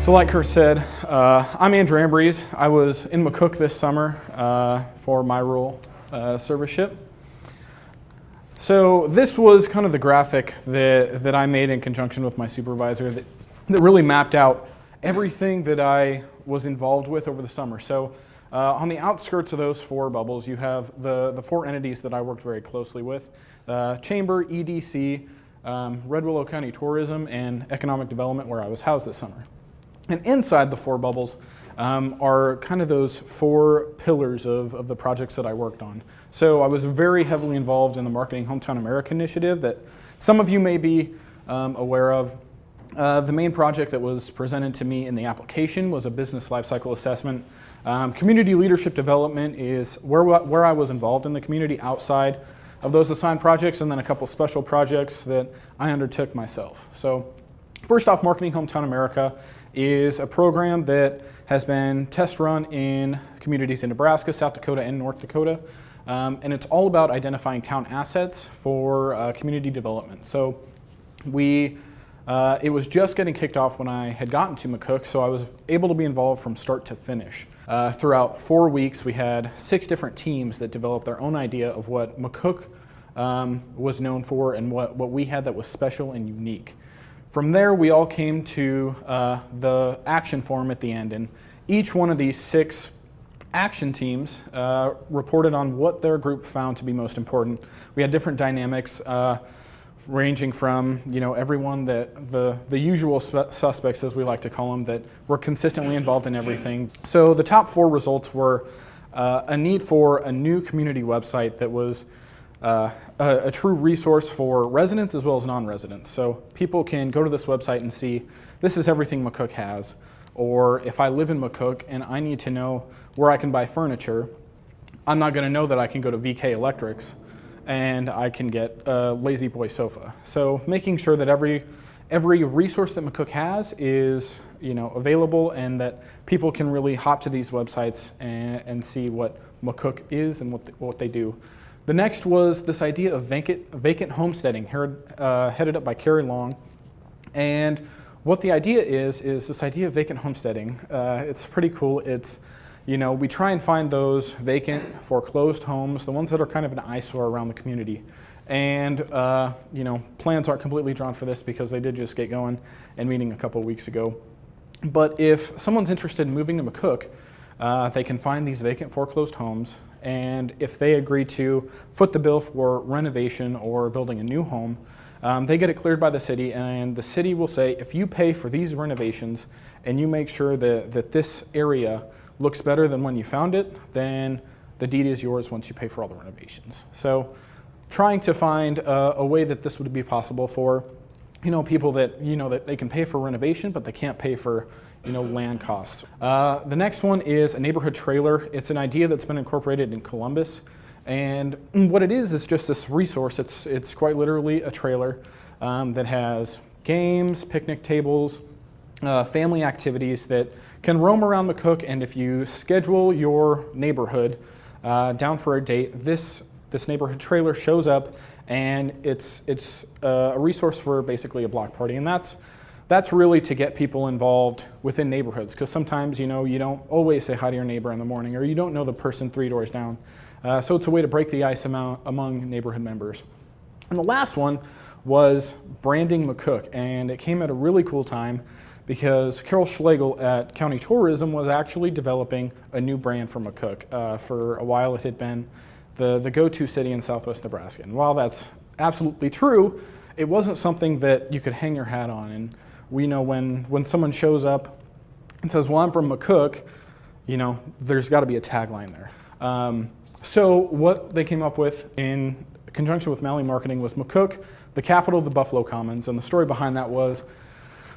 So like Kurt said, I'm Andrew Ambriz. I was in McCook this summer for my role, Serviceship. So this was kind of the graphic that I made in conjunction with my supervisor that really mapped out everything that I was involved with over the summer. So on the outskirts of those four bubbles, you have the four entities that I worked very closely with: Chamber, EDC, Red Willow County Tourism, and Economic Development, where I was housed this summer. And inside the four bubbles are kind of those four pillars of the projects that I worked on. So I was very heavily involved in the Marketing Hometown America initiative that some of you may be aware of. The main project that was presented to me in the application was a business lifecycle assessment. Community leadership development is where I was involved in the community outside of those assigned projects, and then a couple special projects that I undertook myself. So first off, Marketing Hometown America is a program that has been test run in communities in Nebraska, South Dakota, and North Dakota. And it's all about identifying town assets for community development. So it was just getting kicked off when I had gotten to McCook, so I was able to be involved from start to finish. Throughout 4 weeks, we had 6 different teams that developed their own idea of what McCook was known for and what we had that was special and unique. From there, we all came to the action forum at the end, and each one of these 6 action teams reported on what their group found to be most important. We had different dynamics ranging from everyone that the usual suspects, as we like to call them, that were consistently involved in everything. So the top 4 results were a need for a new community website that was a true resource for residents as well as non-residents. So people can go to this website and see, this is everything McCook has. Or if I live in McCook and I need to know where I can buy furniture, I'm not going to know that I can go to VK Electrics and I can get a Lazy Boy sofa. So making sure that every resource that McCook has is available, and that people can really hop to these websites and see what McCook is and what they do. The next was this idea of vacant homesteading, headed up by Carrie Long. And what the idea is this idea of vacant homesteading. It's pretty cool. It's, we try and find those vacant, foreclosed homes, the ones that are kind of an eyesore around the community. And, plans aren't completely drawn for this because they did just get going and meeting a couple of weeks ago. But if someone's interested in moving to McCook, they can find these vacant foreclosed homes, and if they agree to foot the bill for renovation or building a new home, they get it cleared by the city, and the city will say, if you pay for these renovations and you make sure that this area looks better than when you found it, then the deed is yours once you pay for all the renovations. So trying to find a way that this would be possible for people that that they can pay for renovation, but they can't pay for land costs. The next one is a neighborhood trailer. It's an idea that's been incorporated in Columbus, and what it is just this resource. It's quite literally a trailer that has games, picnic tables, family activities that can roam around McCook. And if you schedule your neighborhood down for a date, this neighborhood trailer shows up, and it's a resource for basically a block party. And that's really to get people involved within neighborhoods, because sometimes you don't always say hi to your neighbor in the morning, or you don't know the person 3 doors down. So it's a way to break the ice among neighborhood members. And the last one was branding McCook, and it came at a really cool time because Carol Schlegel at County Tourism was actually developing a new brand for McCook. For a while it had been the go-to city in southwest Nebraska. And while that's absolutely true, it wasn't something that you could hang your hat on. And we know when someone shows up and says, well, I'm from McCook, there's got to be a tagline there. So what they came up with in conjunction with Malley Marketing was McCook, the capital of the Buffalo Commons. And the story behind that was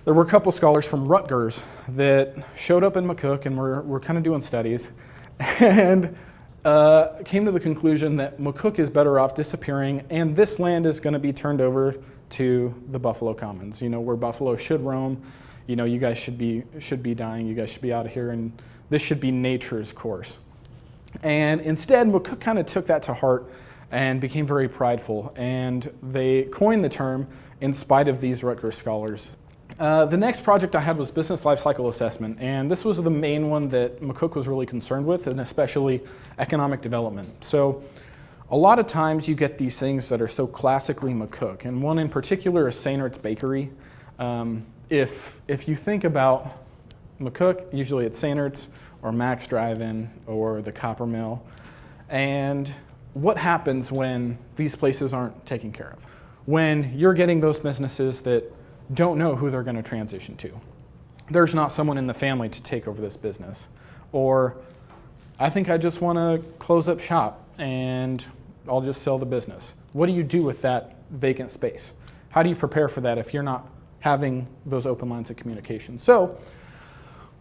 there were a couple scholars from Rutgers that showed up in McCook and were kind of doing studies, and came to the conclusion that McCook is better off disappearing, and this land is going to be turned over to the Buffalo Commons, where buffalo should roam. You guys should be dying. You guys should be out of here, and this should be nature's course. And instead, McCook kind of took that to heart and became very prideful, and they coined the term in spite of these Rutgers scholars. The next project I had was business lifecycle assessment, and this was the main one that McCook was really concerned with, and especially economic development. So a lot of times you get these things that are so classically McCook, and one in particular is Saintert's Bakery. If you think about McCook, usually it's Saintert's or Mac's Drive-In or the Copper Mill. And what happens when these places aren't taken care of? When you're getting those businesses that don't know who they're going to transition to. There's not someone in the family to take over this business. Or, I think I just want to close up shop and I'll just sell the business. What do you do with that vacant space? How do you prepare for that if you're not having those open lines of communication? So,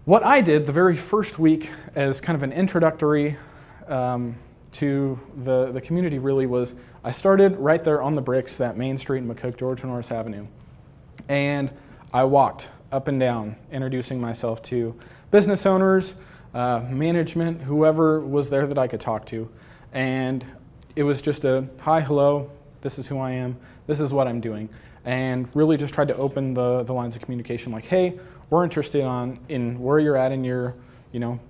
what I did the very first week as kind of an introductory to the community really was, I started right there on the bricks, that main street in McCook, Georgia Norris Avenue. And I walked up and down, introducing myself to business owners, management, whoever was there that I could talk to. And it was just a, hi, hello, this is who I am, this is what I'm doing. And really just tried to open the lines of communication like, hey, we're interested in where you're at in your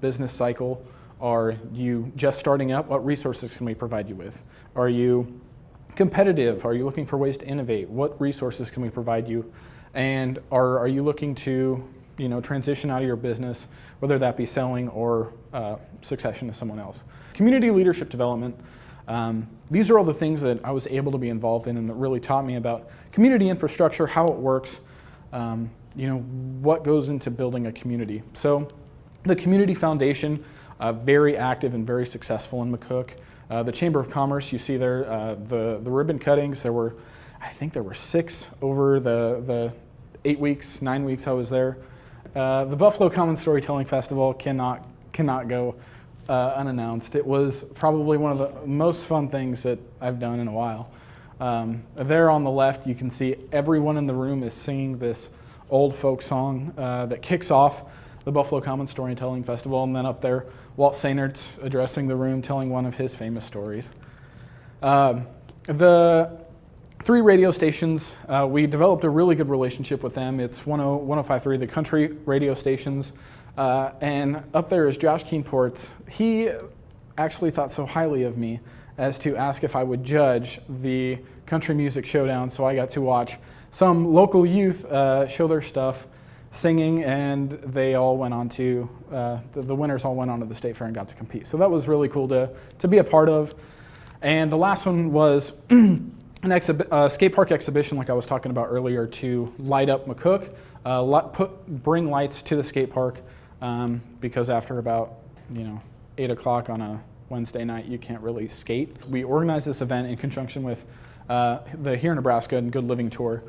business cycle. Are you just starting up? What resources can we provide you with? Are you competitive? Are you looking for ways to innovate? What resources can we provide you? And are you looking to transition out of your business, whether that be selling or succession to someone else? Community leadership development. These are all the things that I was able to be involved in and that really taught me about community infrastructure, how it works, what goes into building a community. So the Community Foundation, very active and very successful in McCook. The Chamber of Commerce, you see there, the ribbon cuttings, I think there were 6 over the 8 weeks, 9 weeks I was there. The Buffalo Common Storytelling Festival cannot go unannounced. It was probably one of the most fun things that I've done in a while. There on the left, you can see everyone in the room is singing this old folk song that kicks off the Buffalo Common Storytelling Festival, and then up there, Walt Saintert's addressing the room, telling one of his famous stories. The 3 radio stations, we developed a really good relationship with them. It's 105.3, the country radio stations, and up there is Josh Keenports. He actually thought so highly of me as to ask if I would judge the Country Music Showdown, so I got to watch some local youth show their stuff, singing, and they all went on to, the winners all went on to the state fair and got to compete. So that was really cool to be a part of. And the last one was an skate park exhibition like I was talking about earlier to light up McCook, bring lights to the skate park because after about 8 o'clock on a Wednesday night you can't really skate. We organized this event in conjunction with the Here Nebraska and Good Living Tour.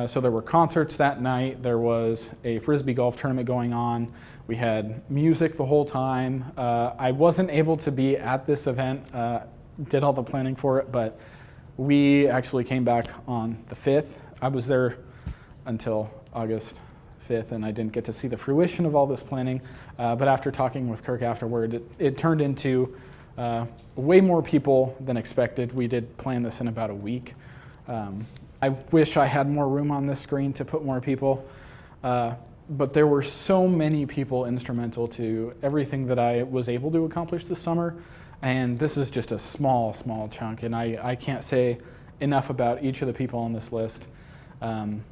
So there were concerts that night, there was a Frisbee golf tournament going on, we had music the whole time. I wasn't able to be at this event, did all the planning for it, but we actually came back on the 5th. I was there until August 5th and I didn't get to see the fruition of all this planning, but after talking with Kirk afterward, it turned into way more people than expected. We did plan this in about a week. I wish I had more room on this screen to put more people, but there were so many people instrumental to everything that I was able to accomplish this summer, and this is just a small chunk, and I can't say enough about each of the people on this list. And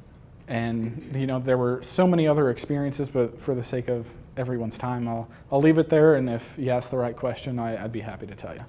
there were so many other experiences, but for the sake of everyone's time, I'll leave it there, and if you ask the right question, I'd be happy to tell you.